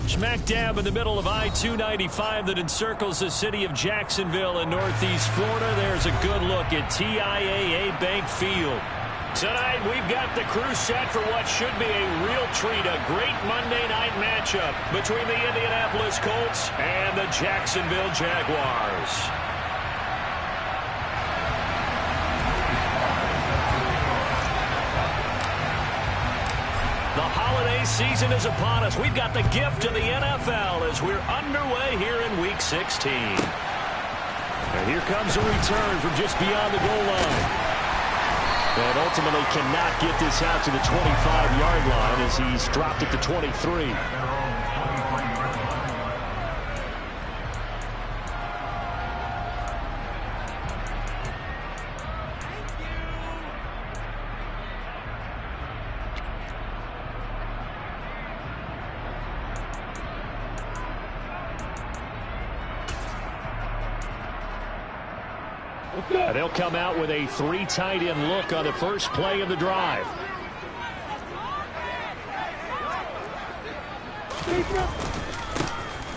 Smack dab in the middle of I-295 that encircles the city of Jacksonville in northeast Florida. There's a good look at TIAA Bank Field. Tonight, we've got the crew set for what should be a real treat, a great Monday night matchup between the Indianapolis Colts and the Jacksonville Jaguars. The holiday season is upon us. We've got the gift of the NFL as we're underway here in Week 16. And here comes a return from just beyond the goal line. And ultimately cannot get this out to the 25-yard line as he's dropped at the 23. They'll come out with a 3 tight end look on the first play of the drive.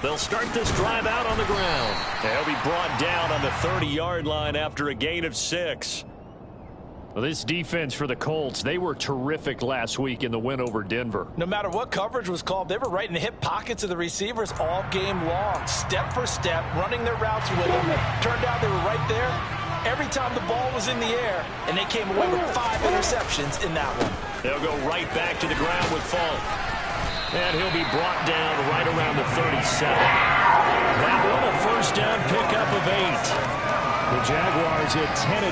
They'll start this drive out on the ground. They'll be brought down on the 30-yard line after a gain of 6. Well, this defense for the Colts, they were terrific last week in the win over Denver. No matter what coverage was called, they were right in the hip pockets of the receivers all game long, step for step, running their routes with them. Turned out they were right there every time the ball was in the air, and they came away with 5 interceptions in that one. They'll go right back to the ground with Falk. And he'll be brought down right around the 37. That one a first down pickup of 8. The Jaguars at 10-4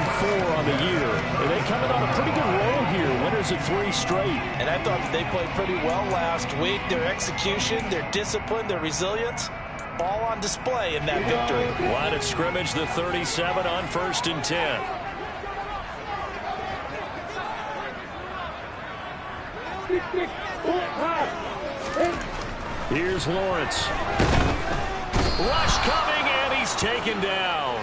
on the year. And they come in on a pretty good roll here, winners of 3 straight. And I thought that they played pretty well last week. Their execution, their discipline, their resilience, all on display in that victory. Line of scrimmage, the 37 on 1st and 10. Here's Lawrence. Rush coming, and he's taken down.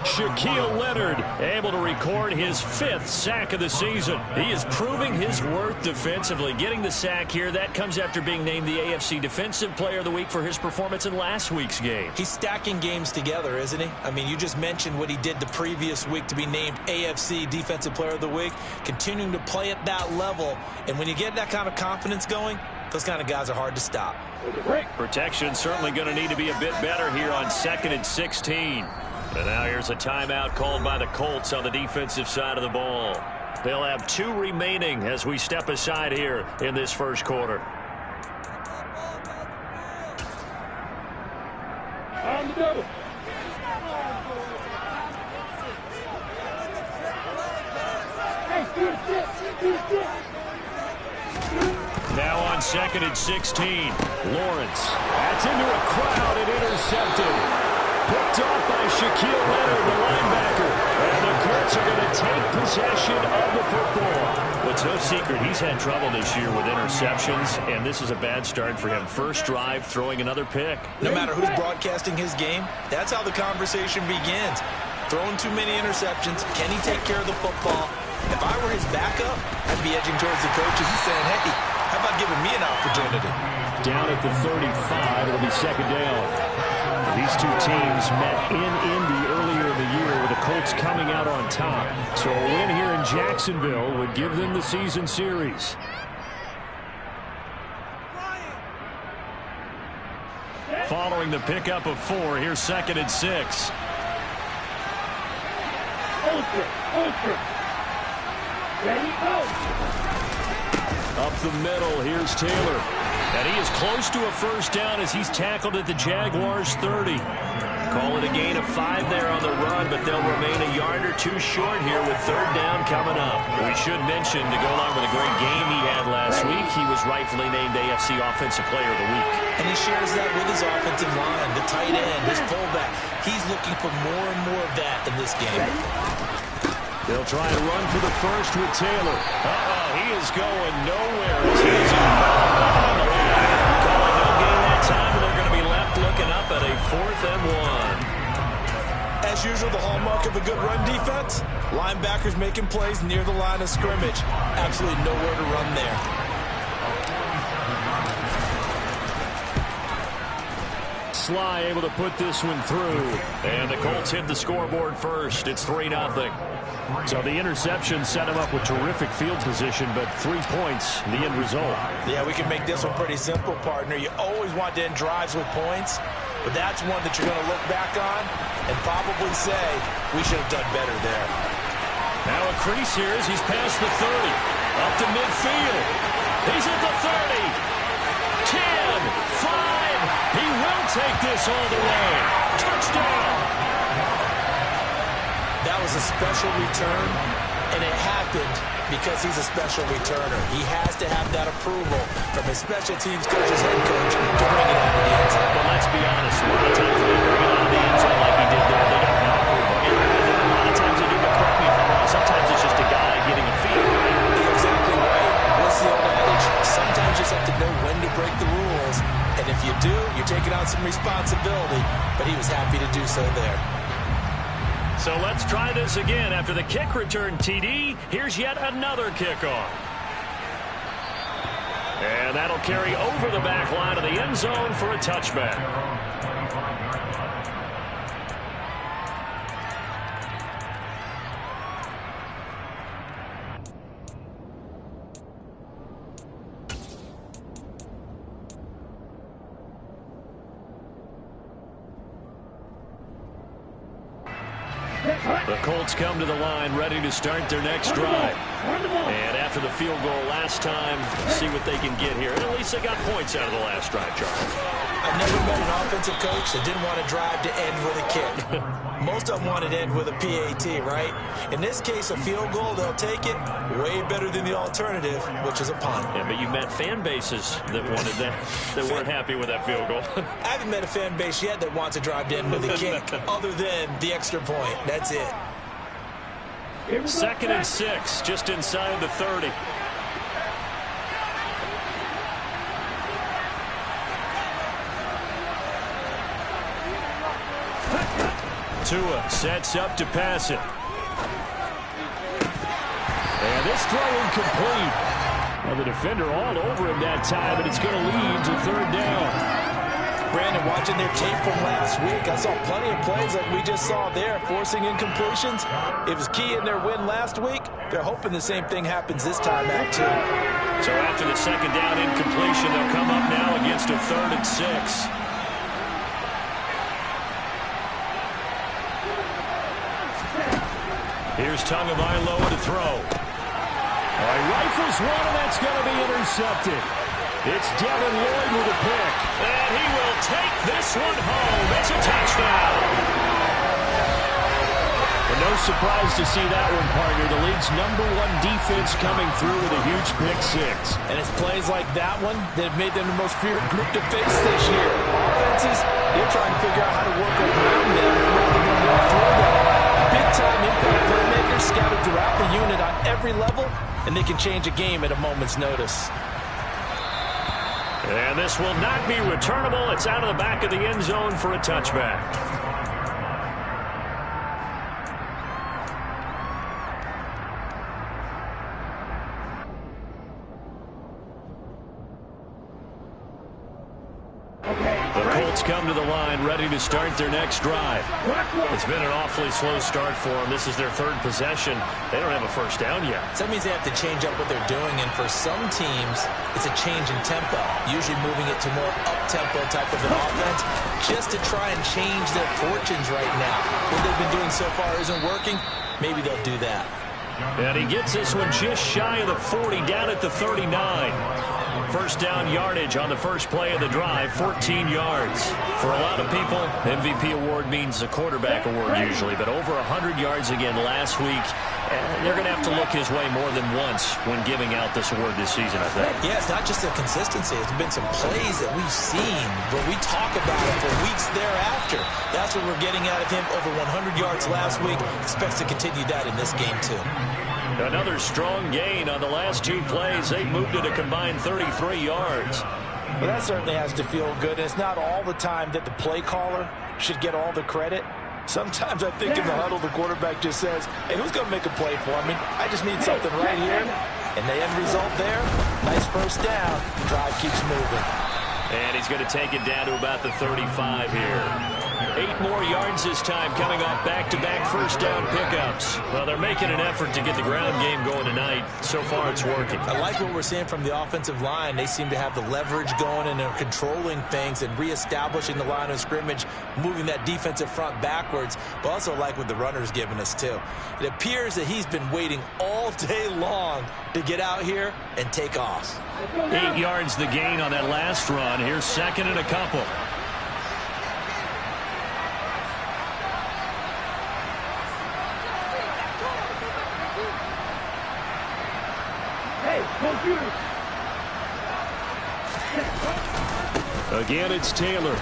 Shaquille Leonard able to record his 5th sack of the season. He is proving his worth defensively. Getting the sack here, that comes after being named the AFC Defensive Player of the Week for his performance in last week's game. He's stacking games together, isn't he? I mean, you just mentioned what he did the previous week to be named AFC Defensive Player of the Week, continuing to play at that level. And when you get that kind of confidence going, those kind of guys are hard to stop. Protection certainly going to need to be a bit better here on 2nd and 16. And now here's a timeout called by the Colts on the defensive side of the ball. They'll have 2 remaining as we step aside here in this first quarter. On the double. Now on 2nd and 16. Lawrence. That's into a crowd and intercepted. Picked off by Shaquille Leonard, the linebacker. And the Colts are going to take possession of the football. It's no secret he's had trouble this year with interceptions, and this is a bad start for him. First drive, throwing another pick. No matter who's broadcasting his game, that's how the conversation begins. Throwing too many interceptions. Can he take care of the football? If I were his backup, I'd be edging towards the coaches and saying, hey, how about giving me an opportunity? Down at the 35, it'll be 2nd down. These 2 teams met in Indy earlier in the year with the Colts coming out on top. So a win here in Jacksonville would give them the season series. Following the pickup of 4, here's 2nd and 6. Ready, go. Up the middle, here's Taylor. And he is close to a first down as he's tackled at the Jaguars' 30. Call it a gain of 5 there on the run, but they'll remain a yard or 2 short here with 3rd down coming up. We should mention, to go along with a great game he had last week, he was rightfully named AFC Offensive Player of the Week. And he shares that with his offensive line, the tight end, his fullback. He's looking for more and more of that in this game. They'll try and run for the first with Taylor. He is going nowhere as he is involved on the line. Calling no gain that time, and they're going to be left looking up at a 4th and 1. As usual, the hallmark of a good run defense, linebackers making plays near the line of scrimmage. Absolutely nowhere to run there. Sly able to put this one through. And the Colts hit the scoreboard first. It's 3-0. So the interception set him up with terrific field position, but 3 points, the end result. Yeah, we can make this one pretty simple, partner. You always want to end drives with points, but that's one that you're going to look back on and probably say, we should have done better there. Now a crease here as he's past the 30. Up to midfield. He's at the 30. 10, 5. He will take this all the way. Touchdown. That was a special return, and it happened because he's a special returner. He has to have that approval from his special teams coach's head coach to bring it out of the end zone. But let's be honest, a lot of times when they bring it out of the end zone like he did there, they don't have approval. And a lot of times they do, but correct me if I'm wrong, sometimes it's just a guy getting a feel. You're exactly right. What's the old adage? Sometimes you just have to know when to break the rules, and if you do, you're taking on some responsibility, but he was happy to do so there. So let's try this again. After the kick return TD, here's yet another kickoff. And that'll carry over the back line of the end zone for a touchback. The Colts come to the line ready to start their next drive. And after the field goal last time, see what they can get here. And at least they got points out of the last drive, Charles. I've never met an offensive coach that didn't want to drive to end with a kick. Most of them wanted to end with a PAT, right? In this case, a field goal, they'll take it. Way better than the alternative, which is a punt. Yeah, but you met fan bases that wanted that, that weren't happy with that field goal. I haven't met a fan base yet that wants to drive to end with a kick, other than the extra point. That's it. 2nd and 6, just inside the 30. Tua sets up to pass it. And this throw incomplete. Well, the defender all over him that time, but it's going to lead to 3rd down. Brandon, watching their tape from last week, I saw plenty of plays like we just saw there, forcing incompletions. It was key in their win last week. They're hoping the same thing happens this time out, too. So after the 2nd down incompletion, they'll come up now against a 3rd and 6. Here's Tagovailoa to throw. He rifles one, and that's going to be intercepted. It's Devin Lloyd with a pick. And he will take this one home. It's a touchdown. Well, no surprise to see that one, partner. The league's #1 defense coming through with a huge pick 6. And it's plays like that one that have made them the most feared group to face this year. Offenses, they're trying to figure out how to work around them rather than work through them. Big-time impact playmakers scattered throughout the unit on every level, and they can change a game at a moment's notice. And this will not be returnable. It's out of the back of the end zone for a touchback. Come to the line ready to start their next drive. It's been an awfully slow start for them. This is their 3rd possession. They don't have a first down yet. So that means they have to change up what they're doing, and for some teams, it's a change in tempo, usually moving it to more up-tempo type of an offense, just to try and change their fortunes right now. What they've been doing so far isn't working. Maybe they'll do that. And he gets this one just shy of the 40, down at the 39. First down yardage on the first play of the drive, 14 yards. For a lot of people, MVP award means a quarterback award usually, but over 100 yards again last week. They're going to have to look his way more than once when giving out this award this season, I think. Yeah, it's not just the consistency. It's been some plays that we've seen, but we talk about it for weeks thereafter. That's what we're getting out of him. Over 100 yards last week. Expects to continue that in this game, too. Another strong gain on the last 2 plays. They moved it a combined 33 yards. Well, that certainly has to feel good. It's not all the time that the play caller should get all the credit. Sometimes I think in the huddle, the quarterback just says, hey, who's going to make a play for me? I just need something right here. And the end result there, nice first down. The drive keeps moving. And he's going to take it down to about the 35 here. 8 more yards this time, coming off back-to-back first down pickups. Well, they're making an effort to get the ground game going tonight. So far, it's working. I like what we're seeing from the offensive line. They seem to have the leverage going, and they're controlling things and reestablishing the line of scrimmage, moving that defensive front backwards. But also like what the runner's giving us, too. It appears that he's been waiting all day long to get out here and take off. 8 yards the gain on that last run. Here's second and a couple. Again, it's Taylor.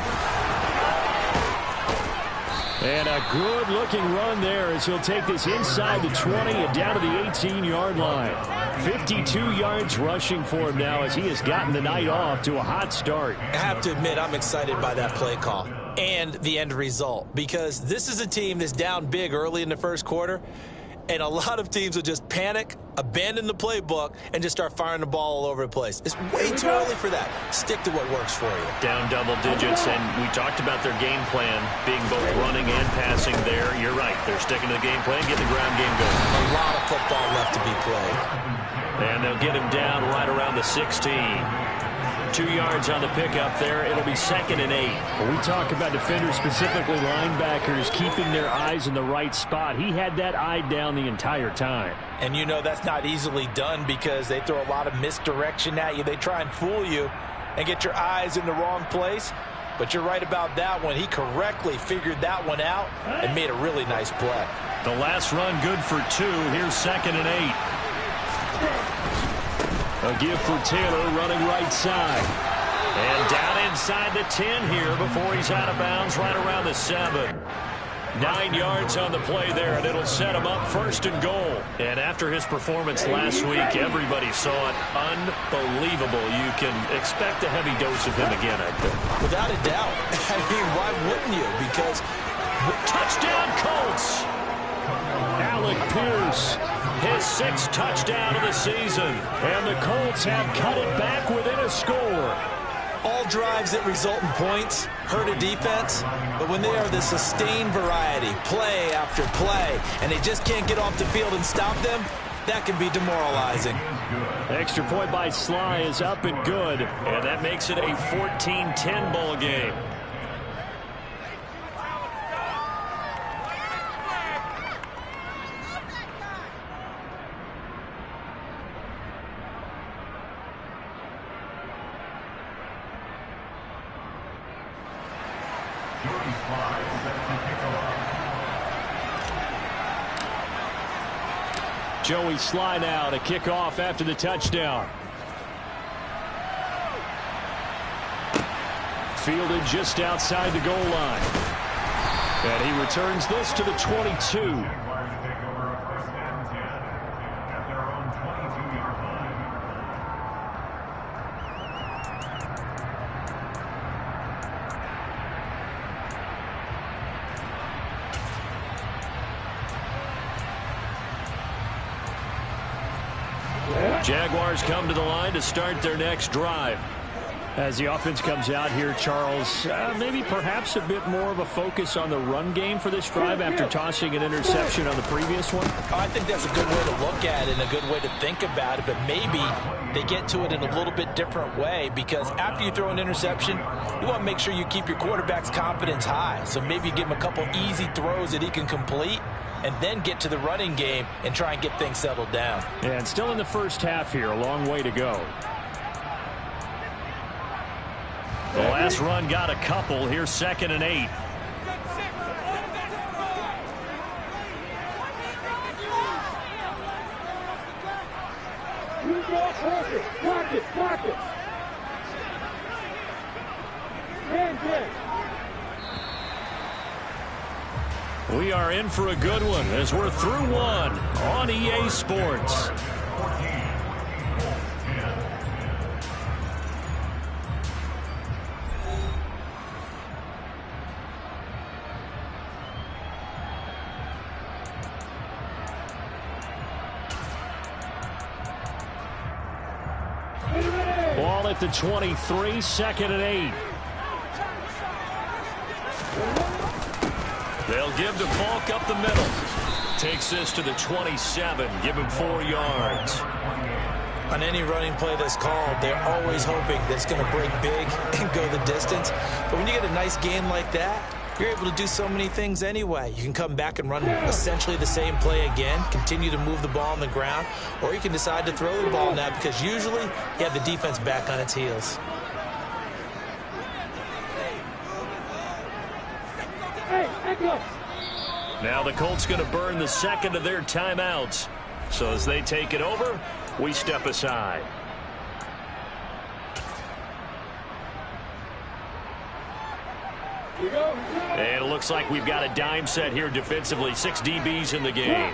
And a good-looking run there as he'll take this inside the 20 and down to the 18-yard line. 52 yards rushing for him now as he has gotten the night off to a hot start. I have to admit, I'm excited by that play call and the end result, because this is a team that's down big early in the first quarter, and a lot of teams will just panic, abandon the playbook, and just start firing the ball all over the place. It's way too early for that. Stick to what works for you. Down double digits, and we talked about their game plan being both running and passing there. You're right. They're sticking to the game plan, getting the ground game going. A lot of football left to be played. And they'll get him down right around the 16. 2 yards on the pickup there. It'll be second and 8. When we talk about defenders, specifically linebackers, keeping their eyes in the right spot, he had that eye down the entire time. And you know that's not easily done because they throw a lot of misdirection at you. They try and fool you and get your eyes in the wrong place. But you're right about that one. He correctly figured that one out and made a really nice play. The last run good for 2. Here's second and 8. A give for Taylor running right side. And down inside the 10 here before he's out of bounds right around the 7. 9 yards on the play there, and it'll set him up first and goal. And after his performance last week, everybody saw it. Unbelievable. You can expect a heavy dose of him again, I think. Without a doubt. I mean, why wouldn't you? Because touchdown Colts. Alec Pierce, his 6th touchdown of the season. And the Colts have cut it back within a score. All drives that result in points hurt a defense, but when they are the sustained variety, play after play, and they just can't get off the field and stop them, that can be demoralizing. Extra point by Sly is up and good, and that makes it a 14-10 ball game. Joey Sly now to kick off after the touchdown. Fielded just outside the goal line. And he returns this to the 22. Jaguars come to the line to start their next drive. As the offense comes out here, Charles, maybe perhaps a bit more of a focus on the run game for this drive after tossing an interception on the previous one? I think that's a good way to look at it and a good way to think about it, but maybe they get to it in a little bit different way, because after you throw an interception, you want to make sure you keep your quarterback's confidence high. So maybe you give him a couple easy throws that he can complete, and then get to the running game and try and get things settled down. And still in the first half here, a long way to go. The last run got a couple. Here's second and 8. Block it. 10. We are in for a good one as we're through one on EA Sports. Ball at the 23, 2nd and 8. They'll give to Falk up the middle. Takes this to the 27. Give him 4 yards. On any running play that's called, they're always hoping that it's going to break big and go the distance. But when you get a nice gain like that, you're able to do so many things anyway. You can come back and run essentially the same play again, continue to move the ball on the ground, or you can decide to throw the ball now because usually you have the defense back on its heels. Now the Colts going to burn the second of their timeouts. So as they take it over, we step aside. And it looks like we've got a dime set here defensively. 6 DBs in the game.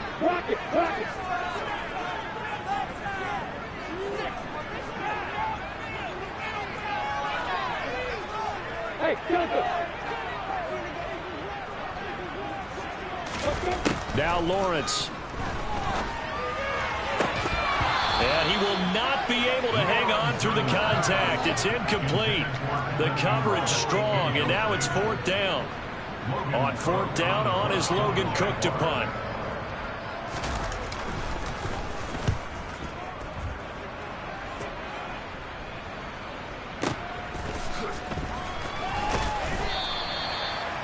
Now Lawrence. And he will not be able to hang on through the contact. It's incomplete. The coverage strong, and now it's 4th down. On 4th down, on is Logan Cook to punt.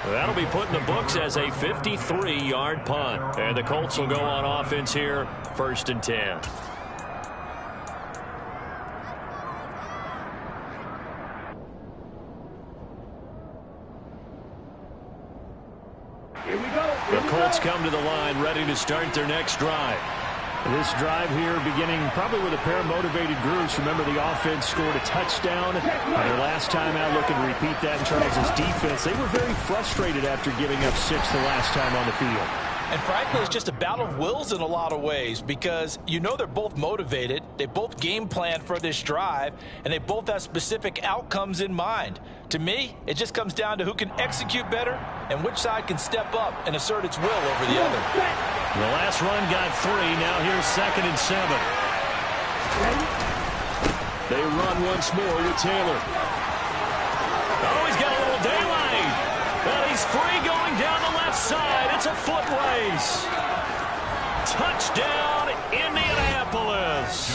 That'll be put in the books as a 53-yard punt. And the Colts will go on offense here, 1st and 10. The Colts come to the line, ready to start their next drive. This drive here beginning probably with a pair of motivated groups. Remember, the offense scored a touchdown. Their last time out, looking to repeat that in Charles' defense. They were very frustrated after giving up 6 the last time on the field. And frankly, it's just a battle of wills in a lot of ways because you know they're both motivated. They both game plan for this drive, and they both have specific outcomes in mind. To me, it just comes down to who can execute better and which side can step up and assert its will over the other. The last run got 3. Now here's 2nd and 7. They run once more with Taylor. Oh, he's got a little daylight. But he's free going down the left side. It's a foot race. Touchdown, Indianapolis.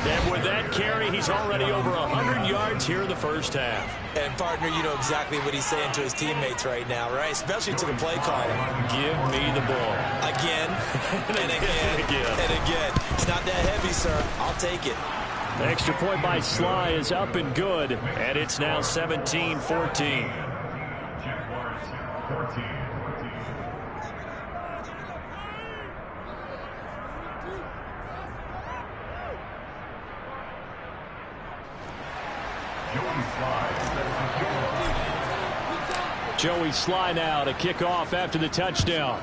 And with that carry, he's already over 100 yards here in the first half. And, partner, you know exactly what he's saying to his teammates right now, right? Especially to the play caller. Give me the ball. Again, and again, and again. It's not that heavy, sir. I'll take it. The extra point by Sly is up and good. And it's now 17-14. Joey Sly now to kick off after the touchdown.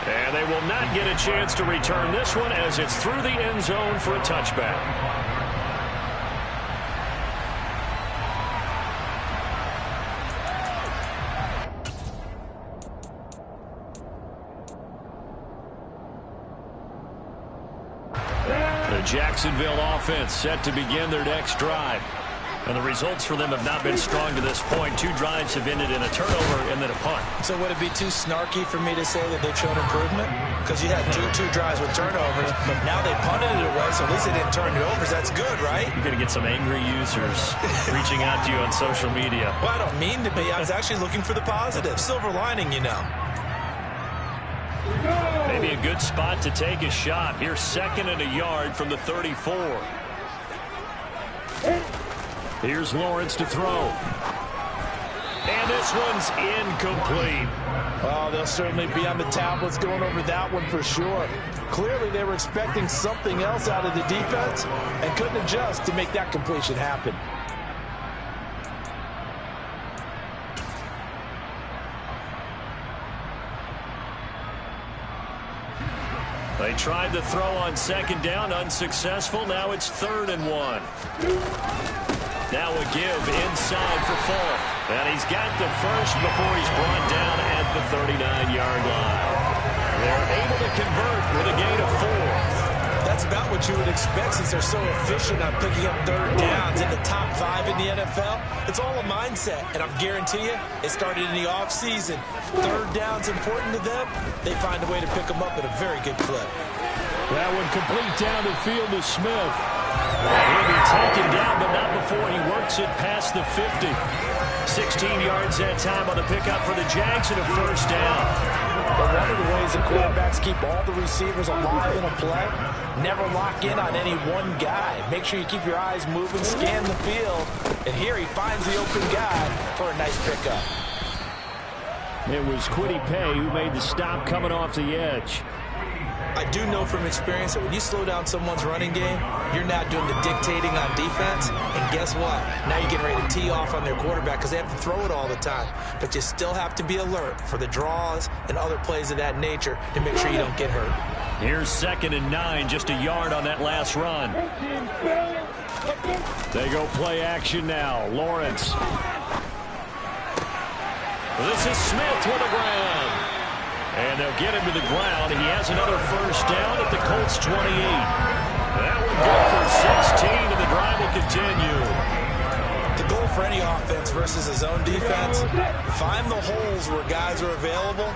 And they will not get a chance to return this one as it's through the end zone for a touchback. The Jacksonville offense set to begin their next drive. And the results for them have not been strong to this point. 2 drives have ended in a turnover and then a punt. So would it be too snarky for me to say that they've shown improvement? Because you had two drives with turnovers, but now they punted it away, so at least they didn't turn it over. That's good, right? You're going to get some angry users reaching out to you on social media. Well, I don't mean to be. I was actually looking for the positive. Silver lining, you know. Maybe a good spot to take a shot. Here's 2nd and a yard from the 34. Here's Lawrence to throw. And this one's incomplete. Oh, they'll certainly be on the tablets going over that one for sure. Clearly, they were expecting something else out of the defense and couldn't adjust to make that completion happen. They tried to throw on 2nd down, unsuccessful. Now it's 3rd and 1. Now a give inside for Falk. And he's got the first before he's brought down at the 39-yard line. They're able to convert with a gain of 4. That's about what you would expect since they're so efficient on picking up third downs in the top 5 in the NFL. It's all a mindset, and I guarantee you it started in the offseason. Third down's important to them. They find a way to pick them up at a very good clip. That one complete down the field to Smith. He'll be taken down, but not before he works it past the 50. 16 yards that time on the pickup for the Jags and a first down. But one of the ways that quarterbacks keep all the receivers alive in a play, never lock in on any one guy. Make sure you keep your eyes moving, scan the field, and here he finds the open guy for a nice pickup. It was Kwity Paye who made the stop coming off the edge. I do know from experience that when you slow down someone's running game, you're not doing the dictating on defense. And guess what? Now you're getting ready to tee off on their quarterback because they have to throw it all the time. But you still have to be alert for the draws and other plays of that nature to make sure you don't get hurt. Here's 2nd and 9, just a yard on that last run. They go play action now. Lawrence. This is Smith with a grab. And they'll get him to the ground. He has another first down at the Colts 28. That one good for 16, and the drive will continue. The goal for any offense versus his own defense, find the holes where guys are available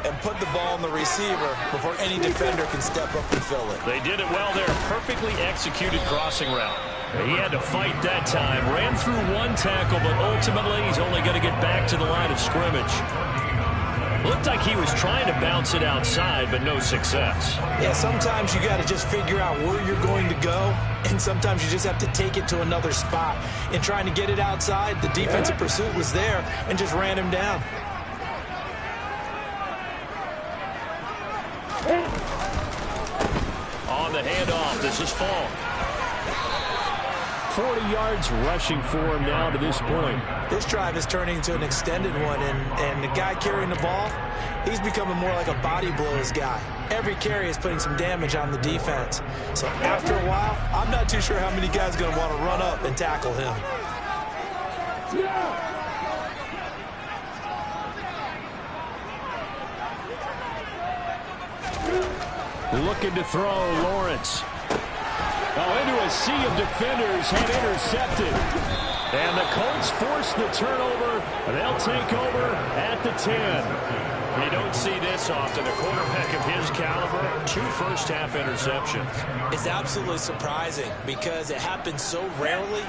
and put the ball in the receiver before any defender can step up and fill it. They did it well there. Perfectly executed crossing route. He had to fight that time. Ran through one tackle, but ultimately he's only going to get back to the line of scrimmage. Looked like he was trying to bounce it outside, but no success. Yeah, sometimes you got to just figure out where you're going to go, and sometimes you just have to take it to another spot. In trying to get it outside, the defensive pursuit was there and just ran him down. On the handoff, this is Falk. 40 yards rushing for him now to this point. This drive is turning into an extended one, and the guy carrying the ball, he's becoming more like a body blows guy. Every carry is putting some damage on the defense. So after a while, I'm not too sure how many guys are going to want to run up and tackle him. Looking to throw, Lawrence. Oh, into a sea of defenders, and intercepted. And the Colts force the turnover. They'll take over at the 10. You don't see this often. A quarterback of his caliber, 2 first-half interceptions. It's absolutely surprising because it happens so rarely.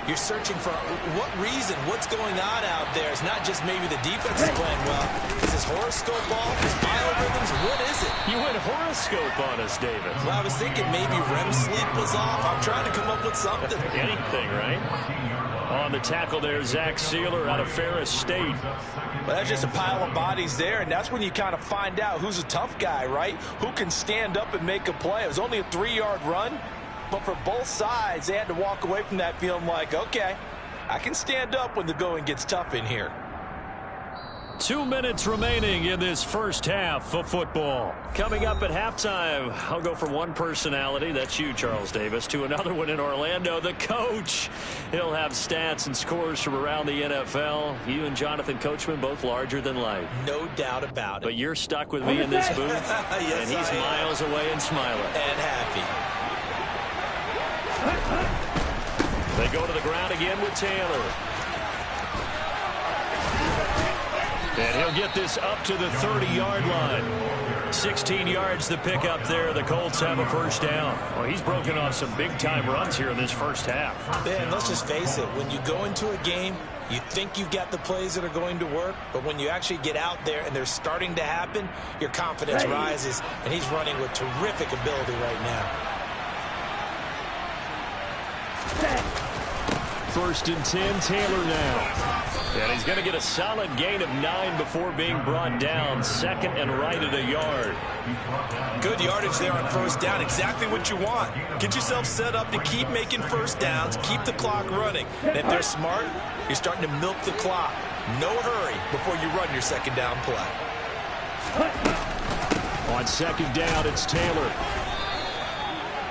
You're searching for what reason, what's going on out there. It's not just maybe the defense is playing well. Is this horoscope off? Is biorhythms? What is it? You went horoscope on us, David. Well, I was thinking maybe REM sleep was off. I'm trying to come up with something. Anything, right? On the tackle there, Zach Sealer out of Ferris State. Well, that's just a pile of bodies there, and that's when you kind of find out who's a tough guy, right? Who can stand up and make a play. It was only a 3-yard run. But for both sides, they had to walk away from that feeling like, okay, I can stand up when the going gets tough in here. 2 minutes remaining in this first half of football. Coming up at halftime, I'll go from one personality, that's you, Charles Davis, to another one in Orlando, the coach. He'll have stats and scores from around the NFL. You and Jonathan Coachman, both larger than life. No doubt about it. But you're stuck with me in this booth, yes, and he's miles away and smiling. And happy. They go to the ground again with Taylor. And he'll get this up to the 30-yard line. 16 yards the pickup there. The Colts have a first down. Well, he's broken off some big-time runs here in this first half. Man, let's just face it. When you go into a game, you think you've got the plays that are going to work, but when you actually get out there and they're starting to happen, your confidence rises, and he's running with terrific ability right now. 1st and 10, Taylor now. And he's going to get a solid gain of 9 before being brought down. 2nd and right at a yard. Good yardage there on first down. Exactly what you want. Get yourself set up to keep making first downs, keep the clock running. And if they're smart, you're starting to milk the clock. No hurry before you run your 2nd down play. On 2nd down, it's Taylor.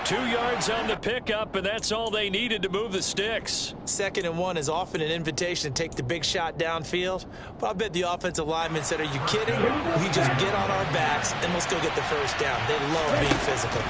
2 yards on the pickup, and that's all they needed to move the sticks. 2nd and 1 is often an invitation to take the big shot downfield. But I bet the offensive lineman said, are you kidding? We just get on our backs, and let's go get the first down. They love being physical.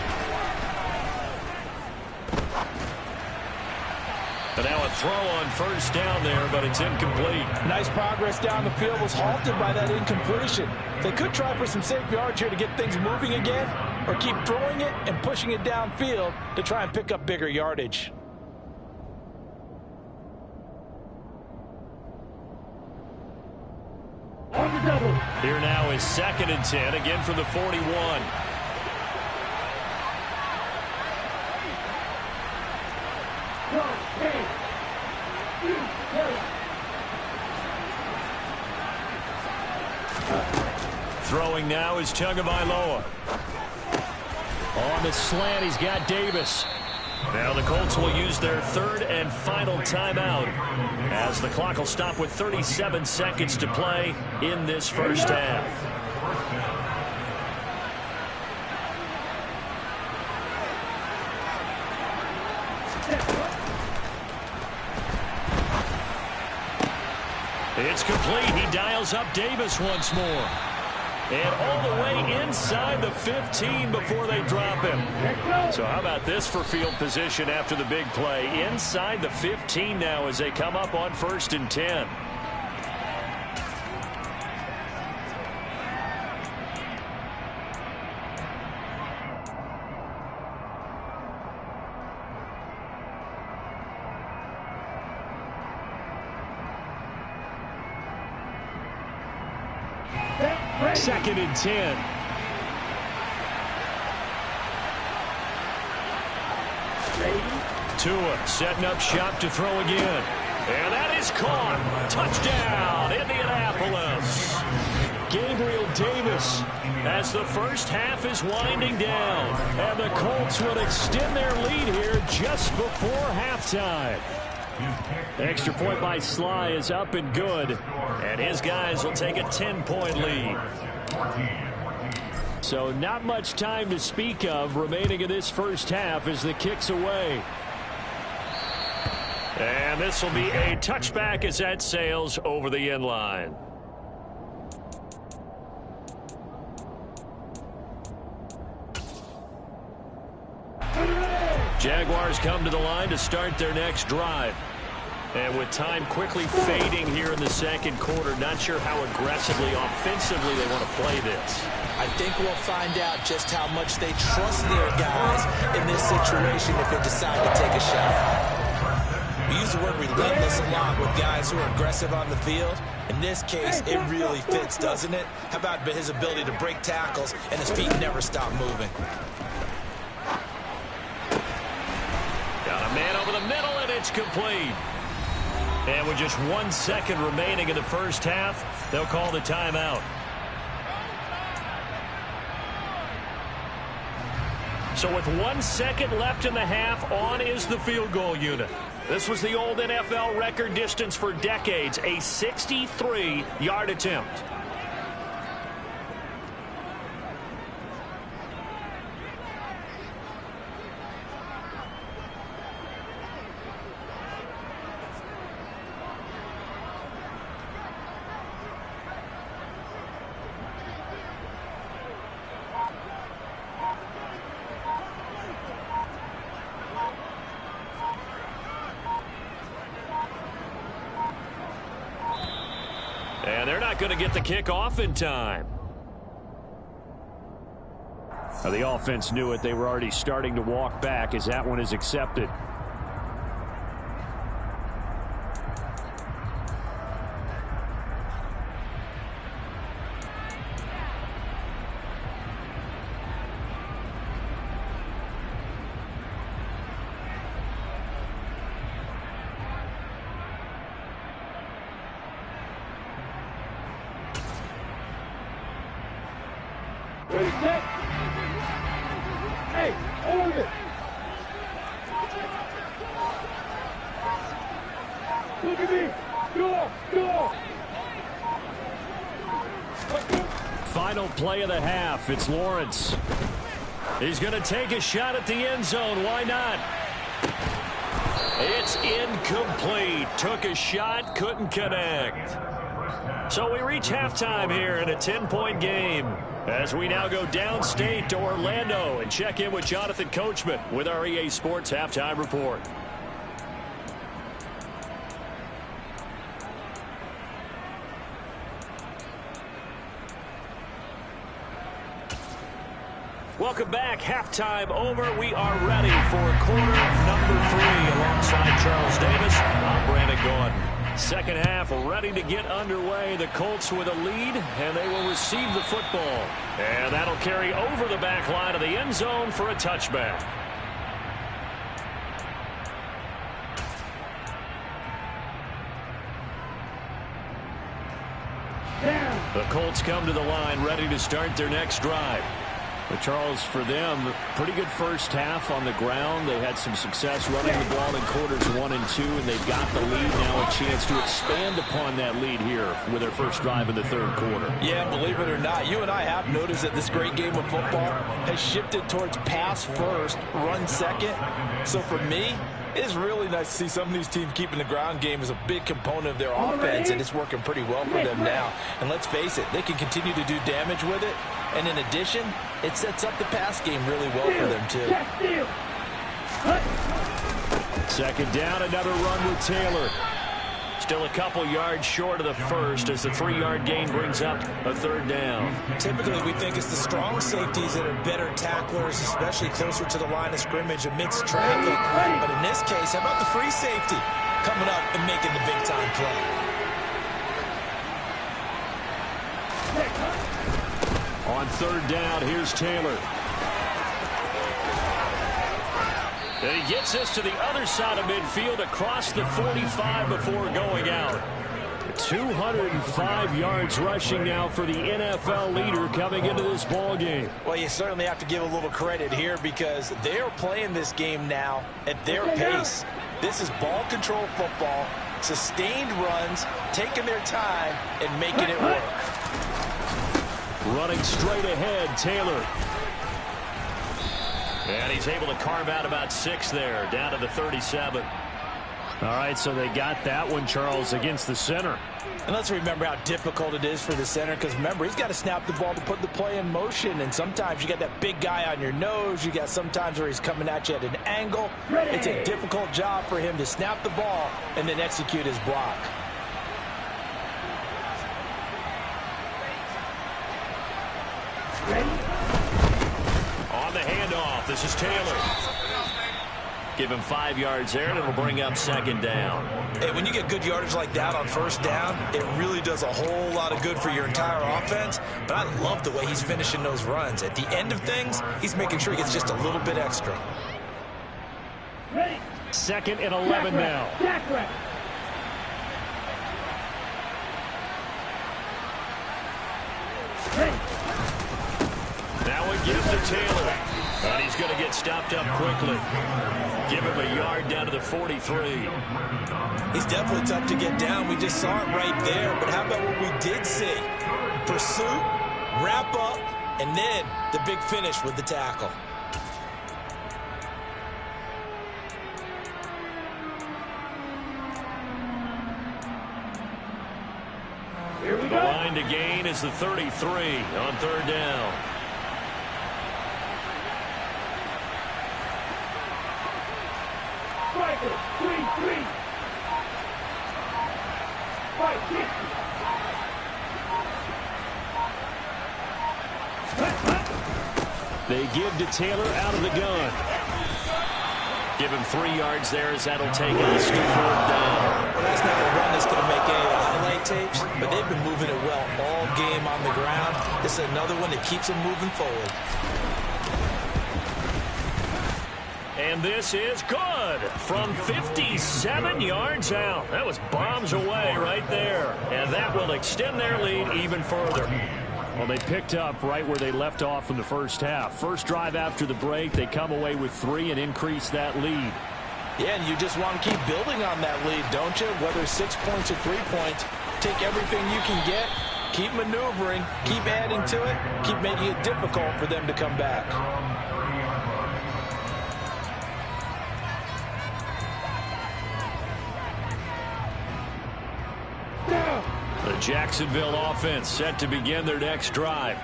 And now a throw on first down there, but it's incomplete. Nice progress down the field, was halted by that incompletion. They could try for some safe yards here to get things moving again, or keep throwing it and pushing it downfield to try and pick up bigger yardage. Here now is 2nd and 10, again from the 41. Throwing now is Tagovailoa. On the slant, he's got Davis. Now the Colts will use their 3rd and final timeout as the clock will stop with 37 seconds to play in this first half. It's complete. He dials up Davis once more. And all the way inside the 15 before they drop him. So how about this for field position after the big play? Inside the 15 now as they come up on 1st and 10. Second and 10. Tua setting up shop to throw again. And that is caught. Touchdown, Indianapolis. Gabriel Davis as the first half is winding down. And the Colts will extend their lead here just before halftime. Extra point by Sly is up and good. And his guys will take a 10-point lead. So not much time to speak of remaining in this first half as the kick's away. And this will be a touchback as that sails over the end line. Jaguars come to the line to start their next drive. And with time quickly fading here in the second quarter, not sure how aggressively, offensively they want to play this. I think we'll find out just how much they trust their guys in this situation if they decide to take a shot. We use the word relentless a lot with guys who are aggressive on the field. In this case, it really fits, doesn't it? How about his ability to break tackles and his feet never stop moving? Got a man over the middle, and it's complete. And with just 1 second remaining in the first half, they'll call the timeout. So with 1 second left in the half, on is the field goal unit. This was the old NFL record distance for decades, a 63-yard attempt. And they're not going to get the kick off in time. Now the offense knew it. They were already starting to walk back as that one is accepted. Ready, set. Hey, hold it. Look at me. Go. Final play of the half. It's Lawrence. He's going to take a shot at the end zone. Why not? It's incomplete. Took a shot, couldn't connect. So we reach halftime here in a 10-point game as we now go downstate to Orlando and check in with Jonathan Coachman with our EA Sports Halftime Report. Welcome back. Halftime over. We are ready for quarter number 3. Alongside Charles Davis, I'm Brandon Gordon. Second half ready to get underway. The Colts with a lead, and they will receive the football. And that'll carry over the back line of the end zone for a touchback. The Colts come to the line ready to start their next drive. But Charles, for them, pretty good first half on the ground. They had some success running the ball in quarters 1 and 2, and they've got the lead now, a chance to expand upon that lead here with their first drive in the third quarter. Yeah, believe it or not, you and I have noticed that this great game of football has shifted towards pass first, run second. So for me, it's really nice to see some of these teams keeping the ground game as a big component of their offense, and it's working pretty well for them now. And let's face it, they can continue to do damage with it. And in addition, it sets up the pass game really well for them, too. Second down, another run with Taylor. Still a couple yards short of the first as the 3-yard gain brings up a third down. Typically, we think it's the strong safeties that are better tacklers, especially closer to the line of scrimmage amidst traffic. But in this case, how about the free safety coming up and making the big-time play? On third down, here's Taylor. And he gets us to the other side of midfield across the 45 before going out. 205 yards rushing now for the NFL leader coming into this ball game. Well, you certainly have to give a little credit here because they are playing this game now at their pace. This is ball control football, sustained runs, taking their time, and making it work. Running straight ahead, Taylor. And he's able to carve out about 6 there, down to the 37. All right, so they got that one, Charles, against the center. And let's remember how difficult it is for the center, because remember, he's got to snap the ball to put the play in motion, and sometimes you got that big guy on your nose. You got sometimes where he's coming at you at an angle. It's a difficult job for him to snap the ball and then execute his block. On the handoff, this is Taylor. Give him 5 yards there, and it'll bring up second down. Hey, when you get good yardage like that on first down, it really does a whole lot of good for your entire offense. But I love the way he's finishing those runs. At the end of things, he's making sure he gets just a little bit extra. Second and 11 now. Now we give to Taylor. And he's going to get stopped up quickly. Give him a yard down to the 43. He's definitely tough to get down. We just saw it right there. But how about what we did see? Pursuit, wrap up, and then the big finish with the tackle. The line to gain is the 33 on third down. They give to Taylor out of the gun. Give him 3 yards there as that'll take us to fourth down. Well, that's not a run that's going to make any of the highlight tapes, but they've been moving it well all game on the ground. This is another one that keeps them moving forward. And this is good from 57 yards out. That was bombs away right there. And that will extend their lead even further. Well, they picked up right where they left off in the first half. First drive after the break, they come away with 3 and increase that lead. Yeah, and you just want to keep building on that lead, don't you? Whether it's 6 points or 3 points, take everything you can get, keep maneuvering, keep adding to it, keep making it difficult for them to come back. The Jacksonville offense set to begin their next drive.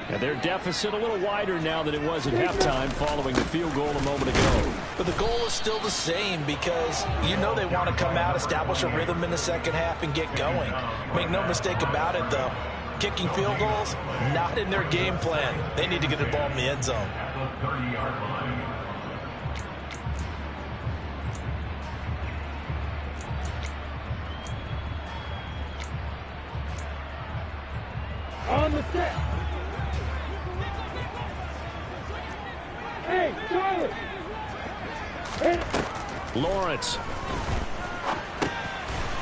And their deficit a little wider now than it was at halftime following the field goal a moment ago. But the goal is still the same because you know they want to come out, establish a rhythm in the second half, and get going. Make no mistake about it, though. kicking field goals, not in their game plan. They need to get the ball in the end zone. On the set. Hey, Charlie. Lawrence.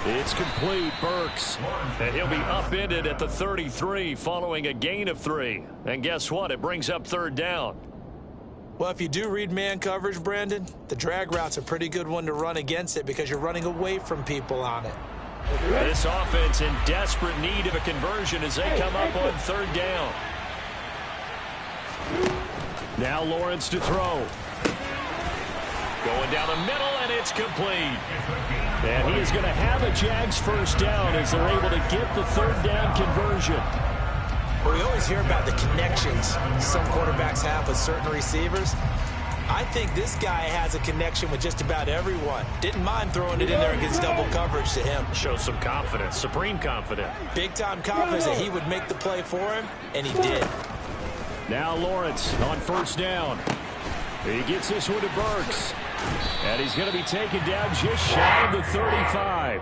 It's complete. Burks. And he'll be upended at the 33 following a gain of 3. And guess what? It brings up third down. Well, if you do read man coverage, Brandon, the drag route's a pretty good one to run against it because you're running away from people on it. This offense in desperate need of a conversion as they come up on third down. Now Lawrence to throw. Going down the middle, and it's complete. And he is going to have a Jags first down as they're able to get the third down conversion. Well, we always hear about the connections some quarterbacks have with certain receivers. I think this guy has a connection with just about everyone. Didn't mind throwing it in there against double coverage to him. Shows some confidence, supreme confidence. Big-time confidence that he would make the play for him, and he did. Now Lawrence on first down. He gets this one to Burks. And he's going to be taken down just shy of the 35.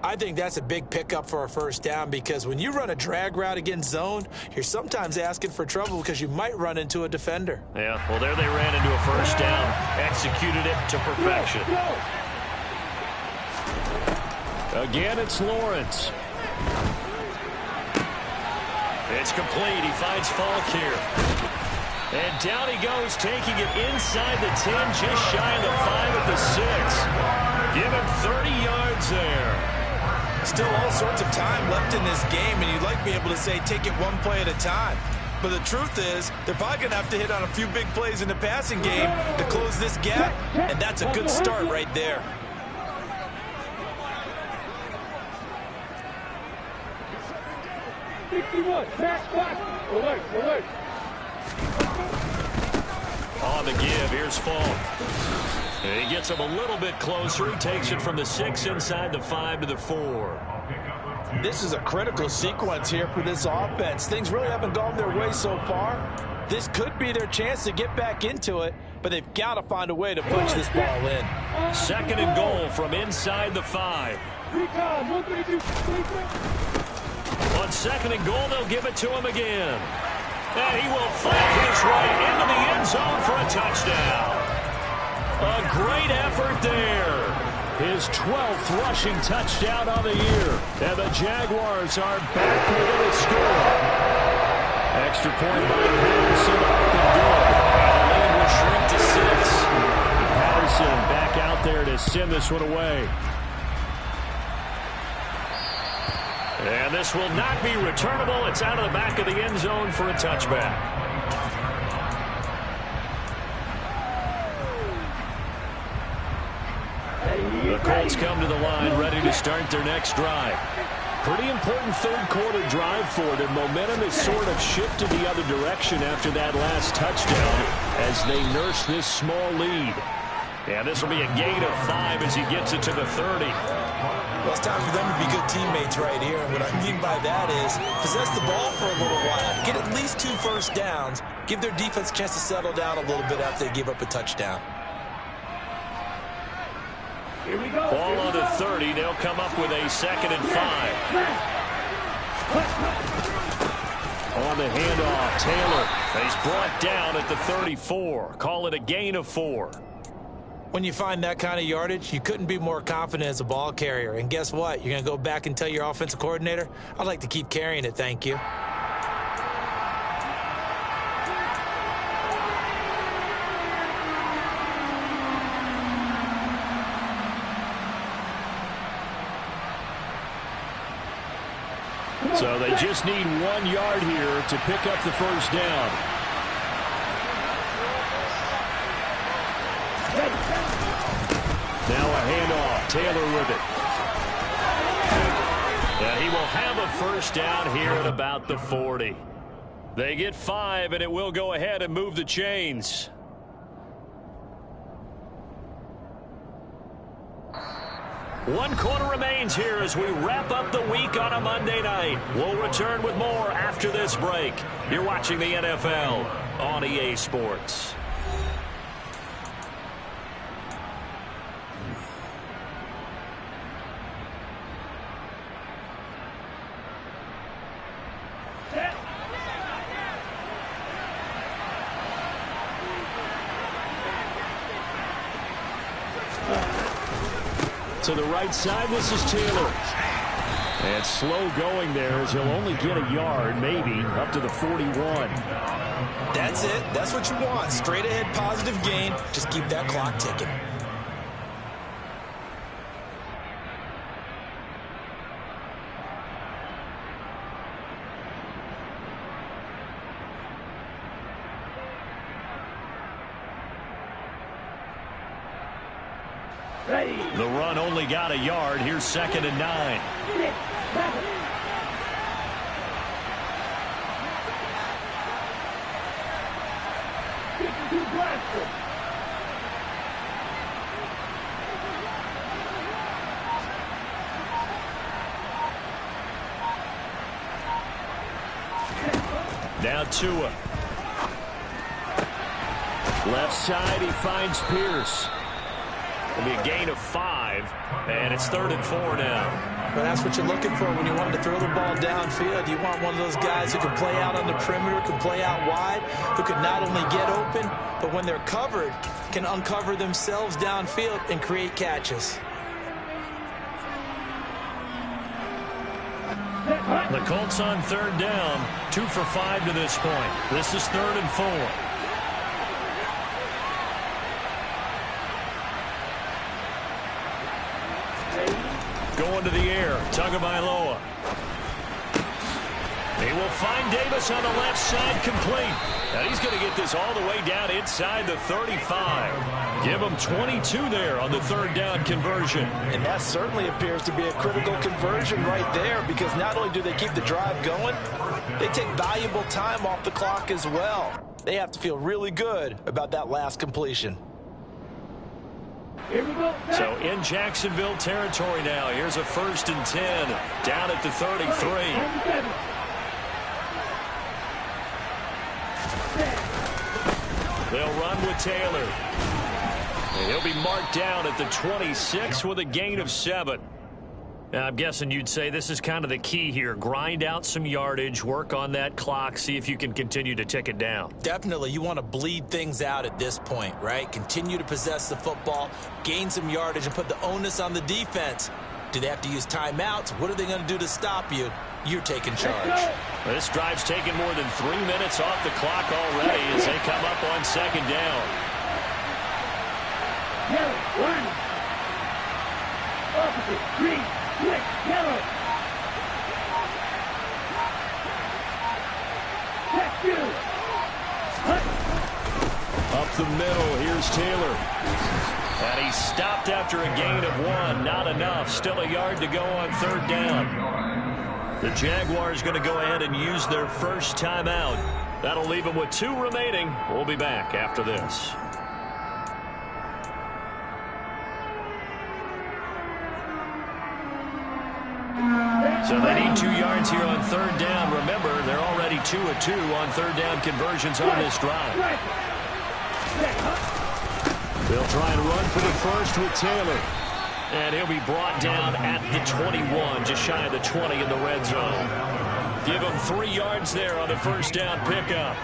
I think that's a big pickup for a first down because when you run a drag route against zone, you're sometimes asking for trouble because you might run into a defender. Yeah, well, there they ran into a first down. Executed it to perfection. Again, it's Lawrence. It's complete. He finds Falk here. And down he goes, taking it inside the 10, just shy of the 5 at the 6. Give him 30 yards there. Still all sorts of time left in this game, and you'd like to be able to say take it one play at a time. But the truth is, they're probably going to have to hit on a few big plays in the passing game to close this gap, and that's a good start right there. On the give, here's Falk. And he gets him a little bit closer. He takes it from the 6 inside the 5 to the 4. This is a critical sequence here for this offense. Things really haven't gone their way so far. This could be their chance to get back into it, but they've got to find a way to punch this ball in. 2nd and goal from inside the 5. On 2nd and goal, they'll give it to him again. And he will flank his way into the end zone for a touchdown. A great effort there. His 12th rushing touchdown of the year. And the Jaguars are back within a score. Extra point by Patterson up and good. And the lead will shrink to 6. Patterson back out there to send this one away. And this will not be returnable. It's out of the back of the end zone for a touchback. The Colts come to the line ready to start their next drive. Pretty important third quarter drive for them. Momentum has sort of shifted the other direction after that last touchdown as they nurse this small lead. And this will be a gain of 5 as he gets it to the 30. Well, it's time for them to be good teammates right here. And what I mean by that is possess the ball for a little while. Get at least 2 first downs. Give their defense a chance to settle down a little bit after they give up a touchdown. Here we go. Ball on the 30. They'll come up with a 2nd and 5. On the handoff, Taylor. He's brought down at the 34. Call it a gain of 4. When you find that kind of yardage, you couldn't be more confident as a ball carrier. And guess what? You're going to go back and tell your offensive coordinator, I'd like to keep carrying it, thank you. So they just need 1 yard here to pick up the first down. Now a handoff. Taylor with it. And he will have a first down here at about the 40. They get 5, and it will go ahead and move the chains. 1 quarter remains here as we wrap up the week on a Monday night. We'll return with more after this break. You're watching the NFL on EA Sports. To the right side, this is Taylor. And slow going there as he'll only get a yard, maybe, up to the 41. That's it. That's what you want. Straight ahead positive gain. Just keep that clock ticking. The run only got a yard. Here's 2nd and 9. 6, 7. Now Tua. Left side, he finds Pierce. It'll be a gain of 5, and it's 3rd and 4 now. But that's what you're looking for when you want to throw the ball downfield. You want one of those guys who can play out on the perimeter, can play out wide, who can not only get open, but when they're covered, can uncover themselves downfield and create catches. The Colts on 3rd down, 2 for 5 to this point. This is 3rd and 4. Going to the air, Tagovailoa. He will find Davis on the left side, complete. And he's going to get this all the way down inside the 35. Give him 22 there on the 3rd down conversion. And that certainly appears to be a critical conversion right there, because not only do they keep the drive going, they take valuable time off the clock as well. They have to feel really good about that last completion. Here we go. So in Jacksonville territory now. Here's a 1st and 10 down at the 33. They'll run with Taylor. And he'll be marked down at the 26 with a gain of 7. Now, I'm guessing you'd say this is kind of the key here. Grind out some yardage, work on that clock, see if you can continue to tick it down. Definitely, you want to bleed things out at this point, right? Continue to possess the football, gain some yardage, and put the onus on the defense. Do they have to use timeouts? What are they going to do to stop you? You're taking charge. This drive's taken more than 3 minutes off the clock already as they come up on 2nd down. Yellow, 1. Opposite, 3, switch, yellow. Check 2. Up the middle, here's Taylor. And he stopped after a gain of 1. Not enough. Still a yard to go on 3rd down. The Jaguars going to go ahead and use their first timeout. That'll leave them with 2 remaining. We'll be back after this. So they need 2 yards here on 3rd down. Remember, they're already 2 of 2 on 3rd down conversions on this drive. They'll try and run for the first with Taylor. And he'll be brought down at the 21, just shy of the 20 in the red zone. Give him 3 yards there on the 1st down pickup.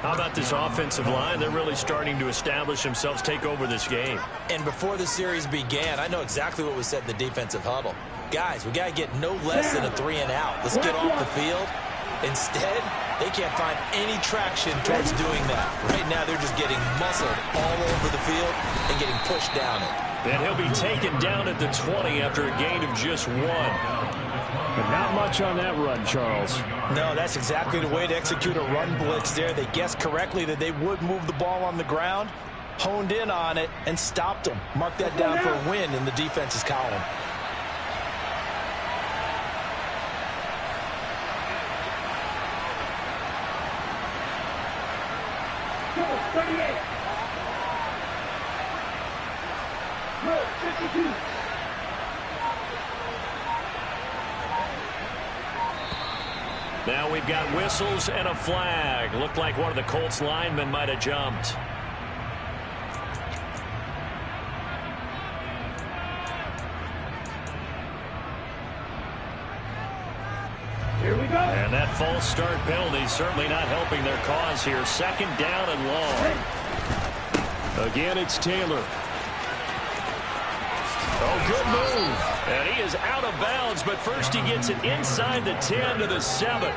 How about this offensive line? They're really starting to establish themselves, take over this game. And before the series began, I know exactly what was said in the defensive huddle. Guys, we got to get no less than a 3 and out. Let's get off the field. Instead, they can't find any traction towards doing that. Right now, they're just getting muscled all over the field and getting pushed down it. And he'll be taken down at the 20 after a gain of just 1. But not much on that run, Charles. No, that's exactly the way to execute a run blitz there. They guessed correctly that they would move the ball on the ground, honed in on it, and stopped them. Mark that down for a win in the defense's column. Now we've got whistles and a flag. Looked like one of the Colts linemen might have jumped. Here we go. And that false start penalty certainly not helping their cause here. Second down and long. Again, it's Taylor. Oh, good move. And he is out of bounds, but first he gets it inside the 10 to the 7.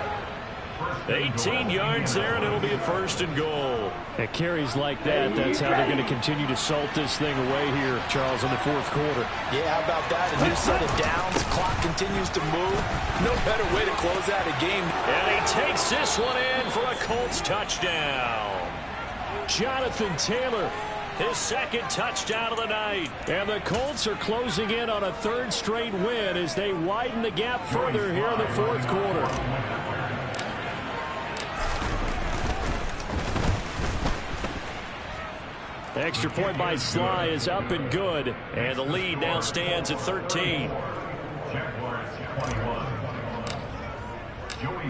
18 yards there, and it'll be a first and goal. At carries like that, that's how they're going to continue to salt this thing away here, Charles, in the fourth quarter. Yeah, how about that? A new set of downs. Clock continues to move. No better way to close out a game. And he takes this one in for a Colts touchdown. Jonathan Taylor. His second touchdown of the night. And the Colts are closing in on a third straight win as they widen the gap further here in the fourth quarter. Extra point by Sly is up and good. And the lead now stands at 13.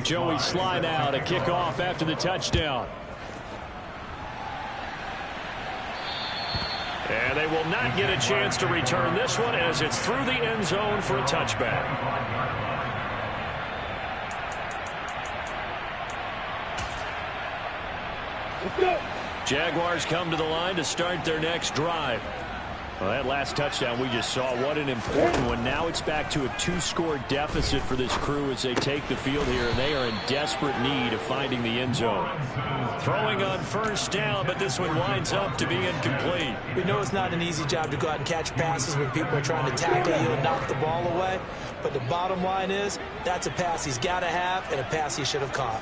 Joey Sly now to kick off after the touchdown. And they will not get a chance to return this one as it's through the end zone for a touchback. Let's go. Jaguars come to the line to start their next drive. Well, that last touchdown we just saw, what an important one. Now it's back to a 2-score deficit for this crew as they take the field here, and they are in desperate need of finding the end zone. Throwing on first down, but this one winds up to be incomplete. We know it's not an easy job to go out and catch passes when people are trying to tackle you and knock the ball away. But the bottom line is, that's a pass he's got to have and a pass he should have caught.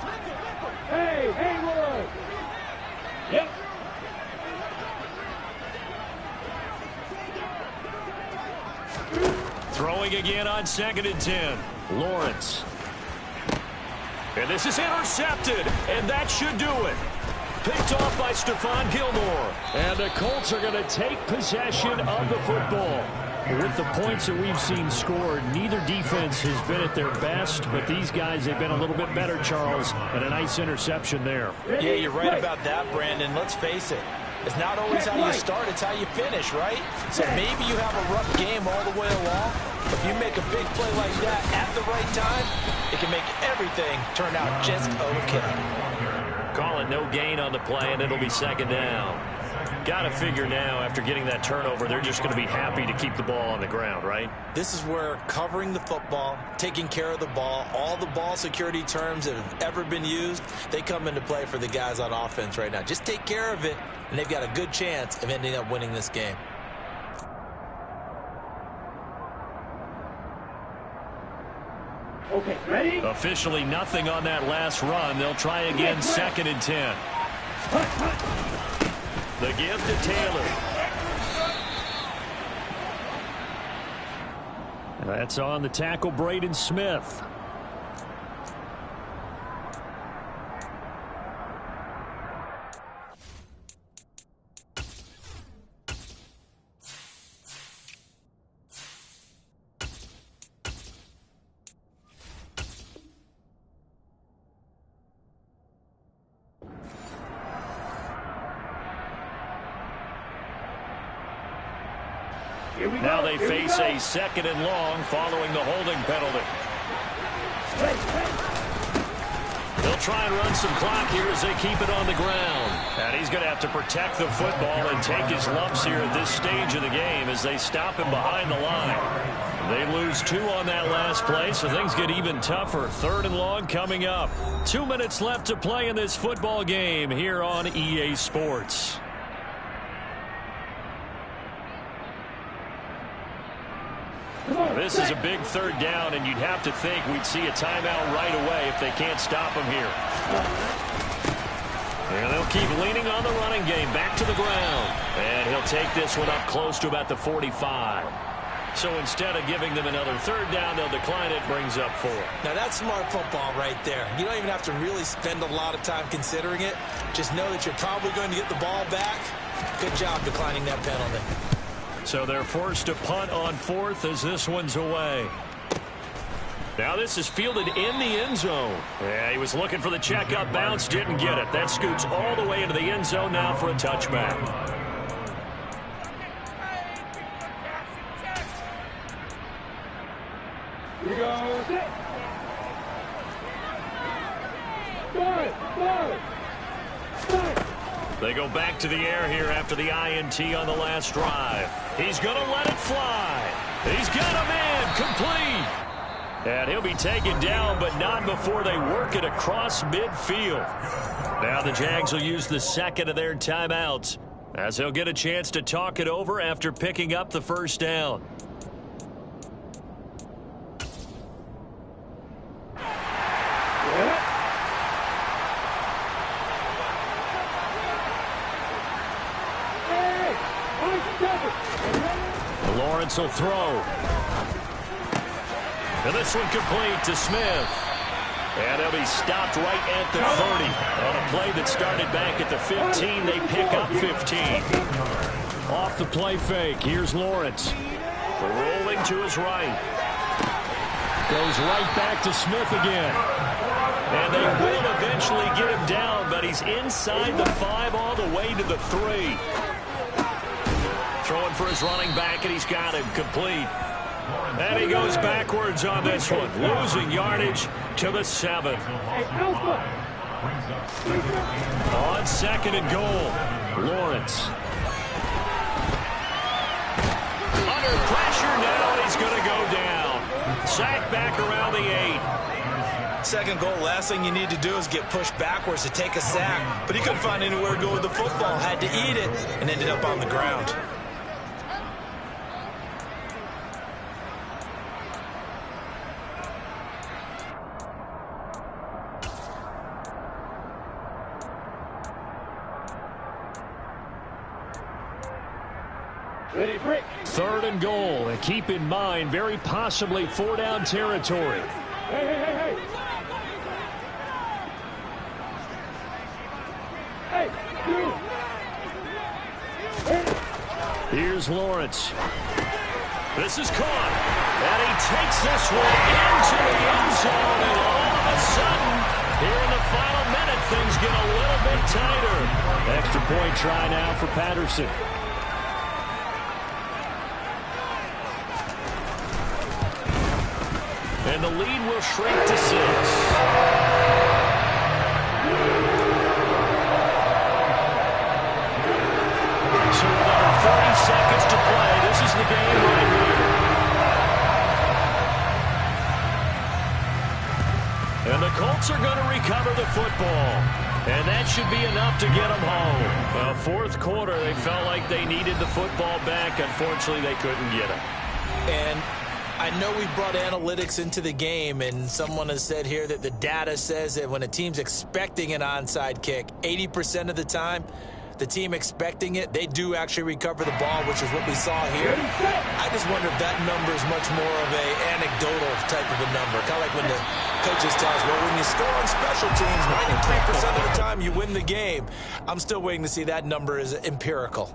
Hey, Haywood. Yep. Throwing again on 2nd and 10. Lawrence. And this is intercepted, and that should do it. Picked off by Stephon Gilmore. And the Colts are going to take possession of the football. With the points that we've seen scored, neither defense has been at their best, but these guys have been a little bit better, Charles, and a nice interception there. Yeah, you're right about that, Brandon. Let's face it. It's not always how you start, it's how you finish, right? So maybe you have a rough game all the way along, but if you make a big play like that at the right time, it can make everything turn out just okay. Call it no gain on the play, and it'll be second down. Got to figure now, after getting that turnover, they're just going to be happy to keep the ball on the ground, right? This is where covering the football, taking care of the ball, all the ball security terms that have ever been used, they come into play for the guys on offense right now. Just take care of it, and they've got a good chance of ending up winning this game. Okay, ready? Officially nothing on that last run. They'll try again, 2nd and 10. The give to Taylor. That's on the tackle, Braden Smith. Now they face a 2nd and long following the holding penalty. They'll try and run some clock here as they keep it on the ground. And he's going to have to protect the football and take his lumps here at this stage of the game as they stop him behind the line. They lose 2 on that last play, so things get even tougher. 3rd and long coming up. 2 minutes left to play in this football game here on EA Sports. This is a big 3rd down, and you'd have to think we'd see a timeout right away if they can't stop him here. And they'll keep leaning on the running game back to the ground. And he'll take this one up close to about the 45. So instead of giving them another 3rd down, they'll decline it, brings up 4. Now that's smart football right there. You don't even have to really spend a lot of time considering it. Just know that you're probably going to get the ball back. Good job declining that penalty. So they're forced to punt on 4th as this one's away. Now this is fielded in the end zone. Yeah, he was looking for the checkup bounce, didn't get it. That scoots all the way into the end zone now for a touchback. Here we go. Start. They go back to the air here after the INT on the last drive. He's going to let it fly. He's got him in, complete. And he'll be taken down, but not before they work it across midfield. Now the Jags will use the second of their timeouts as they'll get a chance to talk it over after picking up the first down. Lawrence will throw. And this one complete to Smith. And he'll be stopped right at the 30. On a play that started back at the 15, they pick up 15. Off the play fake, here's Lawrence. Rolling to his right. Goes right back to Smith again. And they will eventually get him down, but he's inside the 5 all the way to the 3. Throwing for his running back, and he's got him complete. And he goes backwards on this one, losing yardage to the 7. On second and goal, Lawrence. Under pressure now, and he's going to go down. Sack back around the 8. Second goal, last thing you need to do is get pushed backwards to take a sack. But he couldn't find anywhere to go with the football, had to eat it, and ended up on the ground. Ready, break. Third and goal, and keep in mind, very possibly 4-down territory. Hey. Hey, Here's Lawrence. This is caught. And he takes this one into the end zone. And all of a sudden, here in the final minute, things get a little bit tighter. Extra point try now for Patterson. And the lead will shrink to 6. So with under 30 seconds to play, this is the game right here. And the Colts are going to recover the football. And that should be enough to get them home. Well, fourth quarter, they felt like they needed the football back. Unfortunately, they couldn't get it. And I know we brought analytics into the game, and someone has said here that the data says that when a team's expecting an onside kick, 80% of the time, the team expecting it, they do actually recover the ball, which is what we saw here. I just wonder if that number is much more of a anecdotal type of a number. Kind of like when the coaches tell us, well, when you score on special teams, 93% of the time you win the game. I'm still waiting to see that number is empirical.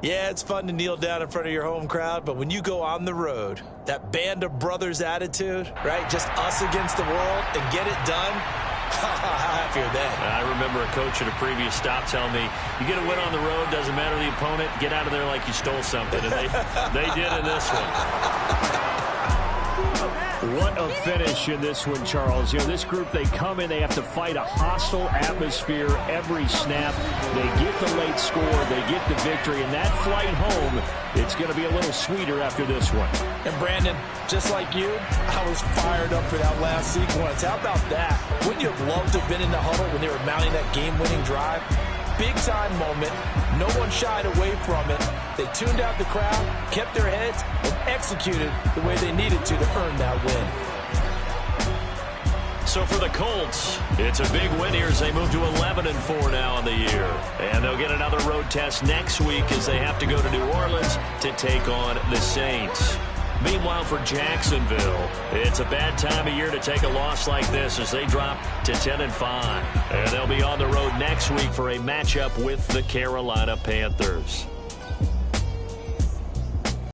Yeah, it's fun to kneel down in front of your home crowd, but when you go on the road, that band of brothers attitude, right, just us against the world and get it done, how happier then. I remember a coach at a previous stop telling me, you get a win on the road, doesn't matter the opponent, get out of there like you stole something. And they did in this one. What a finish in this one, Charles. You know, this group, they come in, they have to fight a hostile atmosphere every snap. They get the late score, they get the victory, and that flight home, it's going to be a little sweeter after this one. And Brandon, just like you, I was fired up for that last sequence. How about that? Wouldn't you have loved to have been in the huddle when they were mounting that game-winning drive? Big-time moment. No one shied away from it. They tuned out the crowd, kept their heads, and executed the way they needed to earn that win. So for the Colts, it's a big win here as they move to 11-4 now in the year. And they'll get another road test next week as they have to go to New Orleans to take on the Saints. Meanwhile, for Jacksonville, it's a bad time of year to take a loss like this as they drop to 10-5. And they'll be on the road next week for a matchup with the Carolina Panthers.